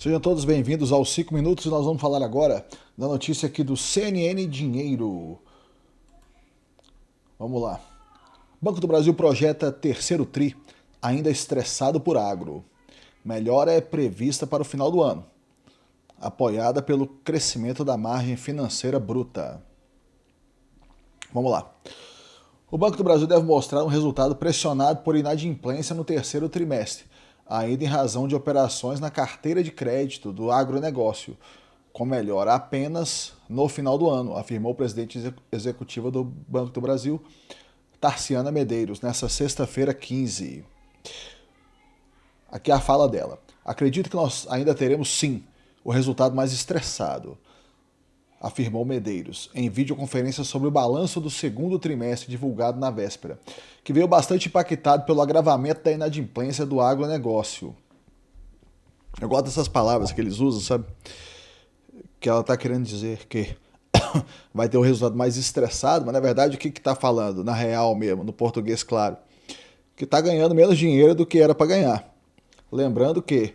Sejam todos bem-vindos aos 5 minutos e nós vamos falar agora da notícia aqui do CNN Dinheiro. Vamos lá. Banco do Brasil projeta terceiro TRI, ainda estressado por agro. Melhora é prevista para o final do ano, apoiada pelo crescimento da margem financeira bruta. Vamos lá. O Banco do Brasil deve mostrar um resultado pressionado por inadimplência no terceiro trimestre, ainda em razão de operações na carteira de crédito do agronegócio, com melhora apenas no final do ano, afirmou o presidente executiva do Banco do Brasil, Tarciana Medeiros, nesta sexta-feira 15. Aqui é a fala dela. Acredito que nós ainda teremos, sim, o resultado mais estressado, afirmou Medeiros, em videoconferência sobre o balanço do segundo trimestre divulgado na véspera, que veio bastante impactado pelo agravamento da inadimplência do agronegócio. Eu gosto dessas palavras que eles usam, sabe? Que ela está querendo dizer que vai ter o resultado mais estressado, mas na verdade o que está falando, na real mesmo, no português claro? Que está ganhando menos dinheiro do que era para ganhar. Lembrando que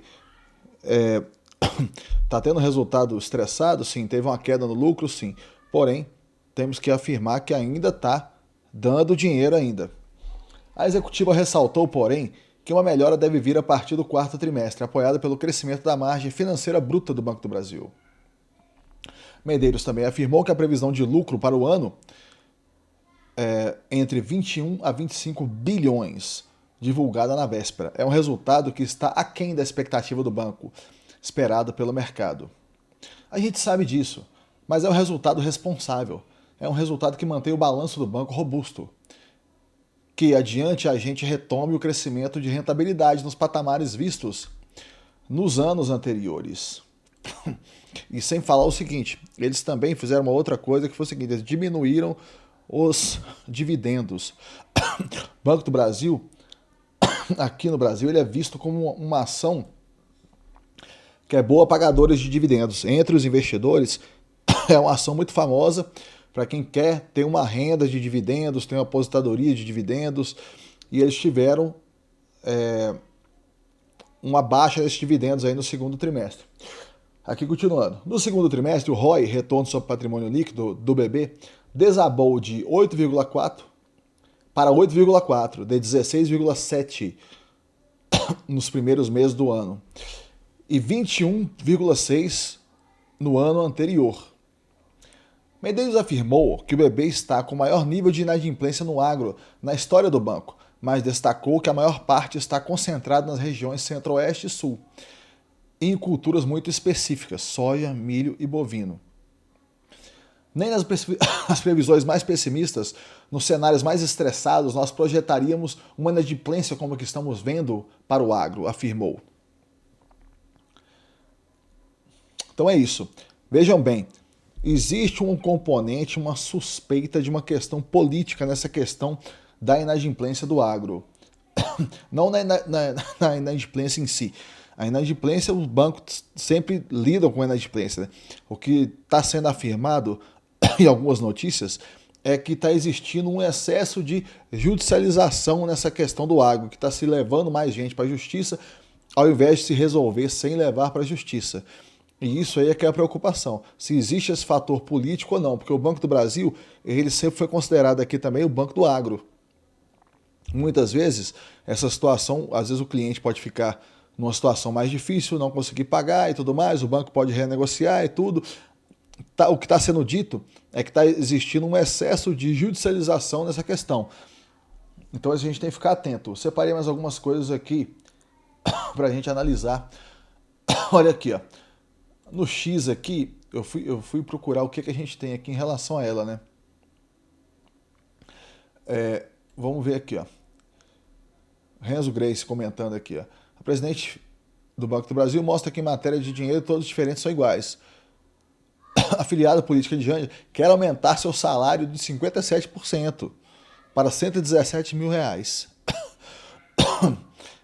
está tendo resultado estressado, sim, teve uma queda no lucro, sim. Porém, temos que afirmar que ainda está dando dinheiro ainda. A executiva ressaltou, porém, que uma melhora deve vir a partir do quarto trimestre, apoiada pelo crescimento da margem financeira bruta do Banco do Brasil. Medeiros também afirmou que a previsão de lucro para o ano é entre 21 a 25 bilhões, divulgada na véspera. É um resultado que está aquém da expectativa do banco, esperado pelo mercado. A gente sabe disso, mas é um resultado responsável. É um resultado que mantém o balanço do banco robusto. Que adiante a gente retome o crescimento de rentabilidade nos patamares vistos nos anos anteriores. E sem falar o seguinte, eles também fizeram uma outra coisa que foi o seguinte, eles diminuíram os dividendos. O Banco do Brasil, aqui no Brasil, ele é visto como uma ação que é boa pagadora de dividendos. Entre os investidores, é uma ação muito famosa para quem quer ter uma renda de dividendos, ter uma aposentadoria de dividendos, e eles tiveram uma baixa desses dividendos aí no segundo trimestre. Aqui continuando. No segundo trimestre, o ROI, retorno sobre patrimônio líquido do BB, desabou de 8,4 para 8,4, de 16,7 nos primeiros meses do ano e 21,6 no ano anterior. Medeiros afirmou que o BB está com o maior nível de inadimplência no agro na história do banco, mas destacou que a maior parte está concentrada nas regiões centro-oeste e sul, em culturas muito específicas, soja, milho e bovino. Nem nas previsões mais pessimistas, nos cenários mais estressados, nós projetaríamos uma inadimplência como a que estamos vendo para o agro, afirmou. Então é isso. Vejam bem, existe um componente, uma suspeita de uma questão política nessa questão da inadimplência do agro. Não na inadimplência em si. A inadimplência, os bancos sempre lidam com a inadimplência. Né? O que está sendo afirmado em algumas notícias é que está existindo um excesso de judicialização nessa questão do agro, que está se levando mais gente para a justiça, ao invés de se resolver sem levar para a justiça. E isso aí é que é a preocupação, se existe esse fator político ou não, porque o Banco do Brasil, ele sempre foi considerado aqui também o banco do agro. Muitas vezes, essa situação, às vezes o cliente pode ficar numa situação mais difícil, não conseguir pagar e tudo mais, o banco pode renegociar e tudo. O que está sendo dito é que está existindo um excesso de judicialização nessa questão. Então a gente tem que ficar atento. Separei mais algumas coisas aqui para a gente analisar. Olha aqui, ó. No X aqui, eu fui procurar o que a gente tem aqui em relação a ela, né? Vamos ver aqui, ó. Renzo Grace comentando aqui, ó. A presidente do Banco do Brasil mostra que em matéria de dinheiro todos os diferentes são iguais. A filiada política de Jânio quer aumentar seu salário de 57% para R$ 117 mil. Ela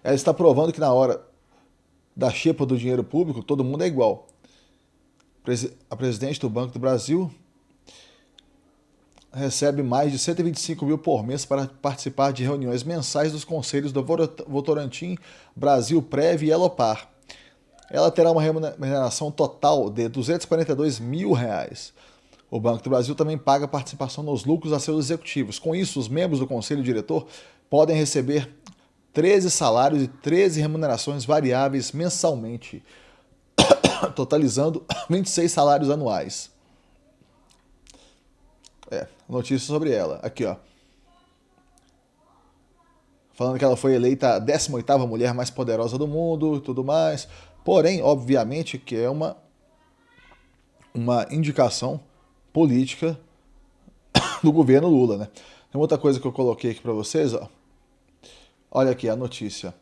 está provando que na hora da xepa do dinheiro público todo mundo é igual. A presidente do Banco do Brasil recebe mais de 125 mil por mês para participar de reuniões mensais dos conselhos do Votorantim, Brasil Prev e Elopar. ela terá uma remuneração total de R$ 242 mil. O Banco do Brasil também paga participação nos lucros a seus executivos. Com isso, os membros do conselho diretor podem receber 13 salários e 13 remunerações variáveis mensalmente, totalizando 26 salários anuais. Notícia sobre ela. Aqui, ó. Falando que ela foi eleita a 18ª mulher mais poderosa do mundo e tudo mais. Porém, obviamente, que é uma indicação política do governo Lula, né? Tem outra coisa que eu coloquei aqui para vocês, ó. Olha aqui a notícia.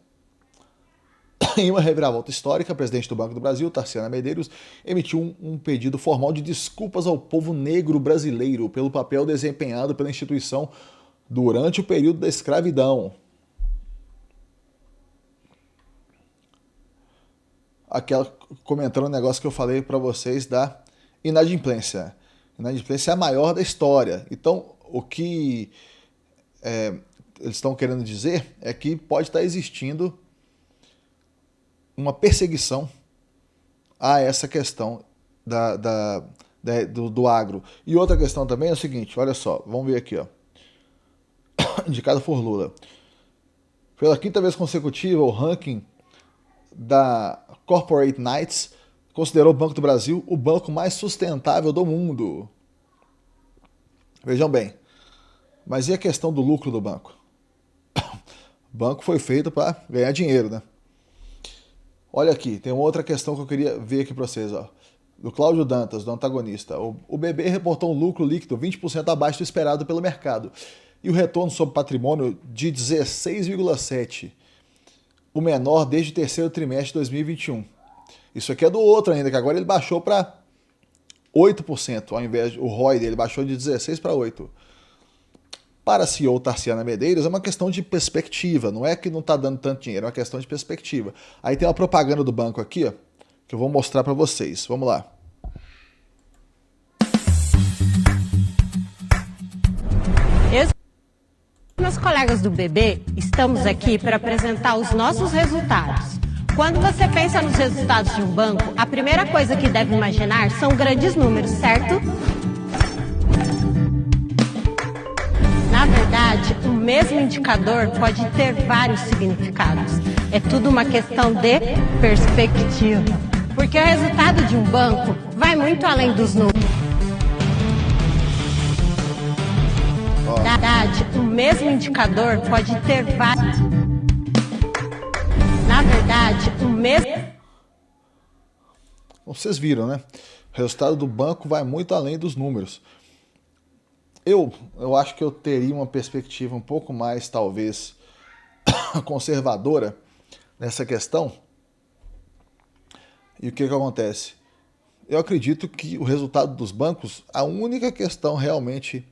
Em uma reviravolta histórica, a presidente do Banco do Brasil, Tarciana Medeiros, emitiu um pedido formal de desculpas ao povo negro brasileiro pelo papel desempenhado pela instituição durante o período da escravidão. Aquela comentando um negócio que eu falei para vocês da inadimplência. Inadimplência é a maior da história. Então, o que eles estão querendo dizer é que pode estar existindo uma perseguição a essa questão do agro. E outra questão também é o seguinte, olha só, vamos ver aqui, ó. Indicado por Lula. Pela 5ª vez consecutiva, o ranking da Corporate Knights considerou o Banco do Brasil o banco mais sustentável do mundo. Vejam bem, mas e a questão do lucro do banco? O banco foi feito para ganhar dinheiro, né? Olha aqui, tem uma outra questão que eu queria ver aqui para vocês, ó. Do Cláudio Dantas, do antagonista. O BB reportou um lucro líquido 20% abaixo do esperado pelo mercado. E o retorno sobre patrimônio de 16,7%. O menor desde o terceiro trimestre de 2021. Isso aqui é do outro ainda, que agora ele baixou para 8%, ao invés de o ROI dele baixou de 16 para 8. Para a CEO Tarciana Medeiros é uma questão de perspectiva, não é que não está dando tanto dinheiro, é uma questão de perspectiva. Aí tem uma propaganda do banco aqui, ó, que eu vou mostrar para vocês. Vamos lá. Meus colegas do BB, estamos aqui para apresentar os nossos resultados. Quando você pensa nos resultados de um banco, a primeira coisa que deve imaginar são grandes números, certo? Na verdade, o mesmo indicador pode ter vários significados. É tudo uma questão de perspectiva. Porque o resultado de um banco vai muito além dos números. Na verdade, o mesmo indicador pode ter vários. Na verdade, o mesmo. Vocês viram, né? O resultado do banco vai muito além dos números. Eu acho que eu teria uma perspectiva um pouco mais, talvez, conservadora nessa questão. E o que acontece? Eu acredito que o resultado dos bancos, a única questão realmente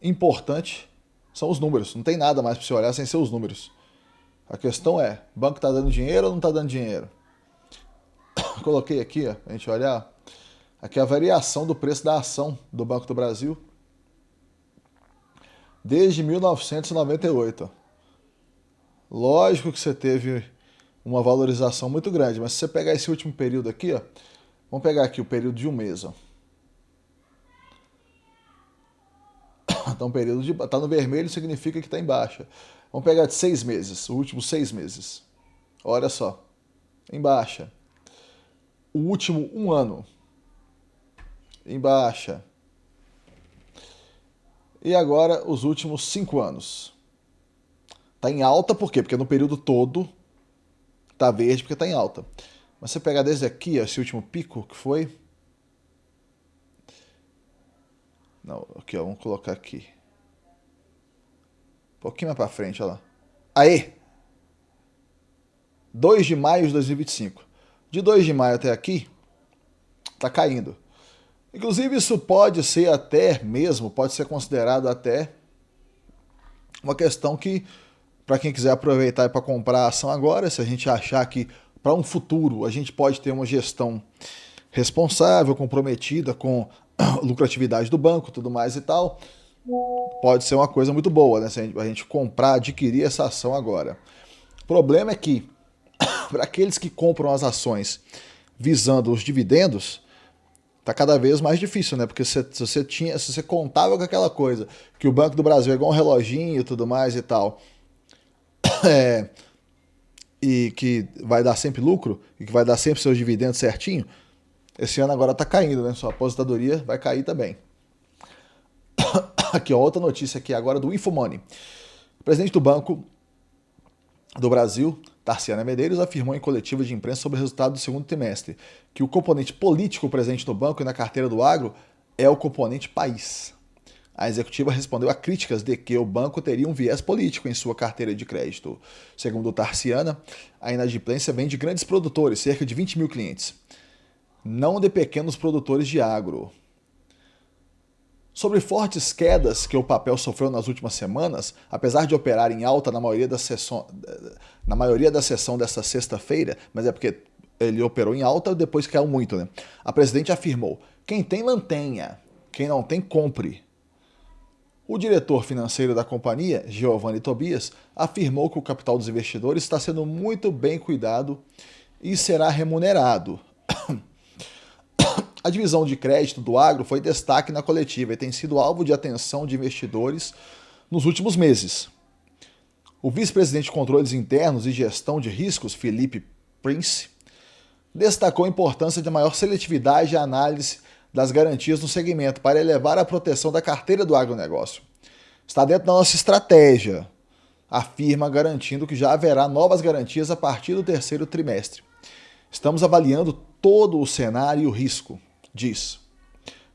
importante são os números. Não tem nada mais para você olhar sem ser os números. A questão é, o banco está dando dinheiro ou não está dando dinheiro? Coloquei aqui, ó, a gente olhar, aqui a variação do preço da ação do Banco do Brasil desde 1998. Lógico que você teve uma valorização muito grande, mas se você pegar esse último período aqui, ó, vamos pegar aqui o período de um mês, ó. Então, período de tá no vermelho significa que está em baixa. Vamos pegar de 6 meses, os últimos 6 meses. Olha só, em baixa. O último 1 ano, em baixa. E agora os últimos 5 anos. Está em alta por quê? Porque no período todo está verde porque está em alta. Mas você pegar desde aqui, ó, esse último pico que foi... Não, aqui, ó, vamos colocar aqui. Um pouquinho mais para frente, olha lá. Aê! 2 de maio de 2025. De 2 de maio até aqui, tá caindo. Inclusive, isso pode ser até mesmo, pode ser considerado até uma questão que, para quem quiser aproveitar para comprar a ação agora, se a gente achar que para um futuro a gente pode ter uma gestão responsável, comprometida com lucratividade do banco, tudo mais e tal, pode ser uma coisa muito boa, né? Se a gente comprar, adquirir essa ação agora. O problema é que para aqueles que compram as ações visando os dividendos, tá cada vez mais difícil, né? Porque se você contava com aquela coisa, que o Banco do Brasil é igual um reloginho e tudo mais e tal, e que vai dar sempre lucro, e que vai dar sempre seus dividendos certinho, esse ano agora tá caindo, né? Sua aposentadoria vai cair também. Aqui, ó, outra notícia aqui agora do Infomoney. O presidente do Banco do Brasil, Tarciana Medeiros, afirmou em coletiva de imprensa sobre o resultado do segundo trimestre que o componente político presente no banco e na carteira do agro é o componente país. A executiva respondeu a críticas de que o banco teria um viés político em sua carteira de crédito. Segundo Tarciana, a inadimplência vem de grandes produtores, cerca de 20 mil clientes, não de pequenos produtores de agro. Sobre fortes quedas que o papel sofreu nas últimas semanas, apesar de operar em alta na maioria da sessão desta sexta-feira, mas é porque ele operou em alta e depois caiu muito, né? A presidente afirmou: quem tem, mantenha. Quem não tem, compre. O diretor financeiro da companhia, Giovanni Tobias, afirmou que o capital dos investidores está sendo muito bem cuidado e será remunerado. A divisão de crédito do agro foi destaque na coletiva e tem sido alvo de atenção de investidores nos últimos meses. O vice-presidente de Controles Internos e Gestão de Riscos, Felipe Prince, destacou a importância de maior seletividade e análise das garantias no segmento para elevar a proteção da carteira do agronegócio. Está dentro da nossa estratégia, afirma, garantindo que já haverá novas garantias a partir do terceiro trimestre. Estamos avaliando todo o cenário e o risco, diz.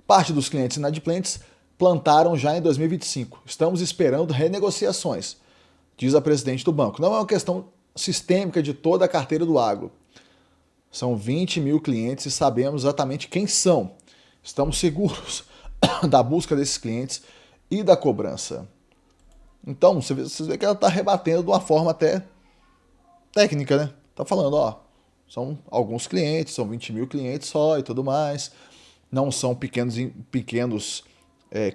Parte dos clientes inadimplentes plantaram já em 2025. Estamos esperando renegociações, diz a presidente do banco. Não é uma questão sistêmica de toda a carteira do agro. São 20 mil clientes e sabemos exatamente quem são. Estamos seguros da busca desses clientes e da cobrança. Então, você vê que ela está rebatendo de uma forma até técnica, né? Está falando, ó, são alguns clientes, são 20 mil clientes só e tudo mais. Não são pequenos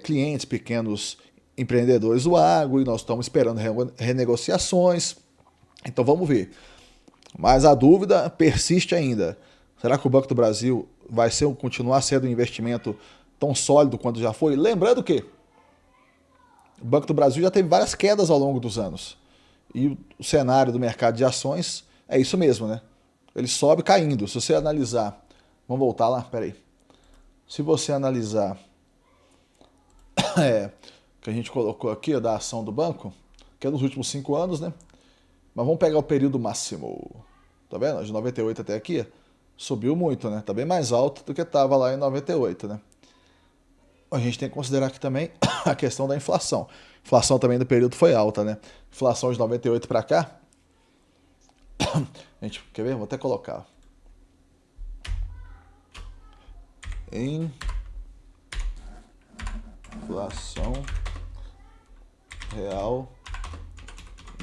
clientes, pequenos empreendedores do agro, e nós estamos esperando renegociações. Então vamos ver. Mas a dúvida persiste ainda. Será que o Banco do Brasil vai continuar sendo um investimento tão sólido quanto já foi? Lembrando que o Banco do Brasil já teve várias quedas ao longo dos anos. E o cenário do mercado de ações é isso mesmo, né? Ele sobe caindo. Se você analisar... Vamos voltar lá? Peraí. Se você analisar que a gente colocou aqui, da ação do banco, que é nos últimos 5 anos, né? Mas vamos pegar o período máximo. Tá vendo? De 98 até aqui, subiu muito, né? Tá bem mais alto do que estava lá em 98, né? A gente tem que considerar aqui também a questão da inflação. A inflação também do período foi alta, né? Inflação de 98 para cá. A gente, quer ver? Vou até colocar. Inflação real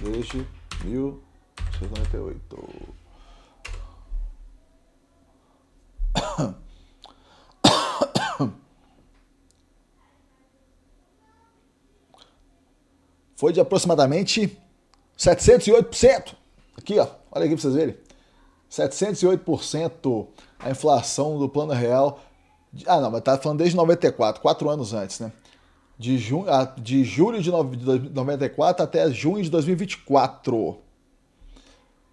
desde 1998. Foi de aproximadamente 708%. Aqui, ó, olha aqui para vocês verem. 708% a inflação do Plano Real. Não, mas tá falando desde 94, 4 anos antes, né? De julho de 94 até junho de 2024.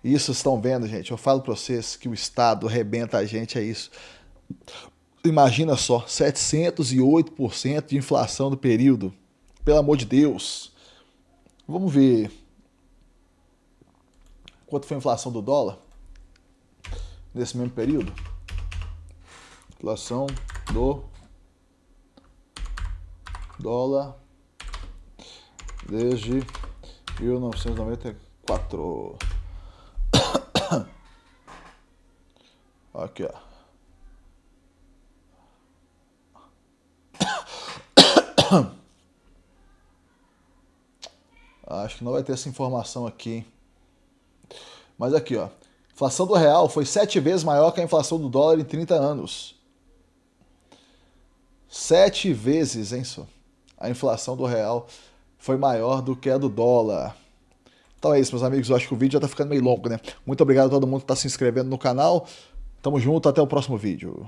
Isso, estão vendo, gente? Eu falo para vocês que o Estado arrebenta a gente, é isso. Imagina só, 708% de inflação do período. Pelo amor de Deus. Vamos ver quanto foi a inflação do dólar nesse mesmo período. Inflação do dólar desde 1994. Aqui, ó. Acho que não vai ter essa informação aqui. Mas aqui, ó. A inflação do real foi 7 vezes maior que a inflação do dólar em 30 anos. 7 vezes, hein, só? A inflação do real foi maior do que a do dólar. Então é isso, meus amigos. Eu acho que o vídeo já tá ficando meio longo, né? Muito obrigado a todo mundo que tá se inscrevendo no canal. Tamo junto, até o próximo vídeo.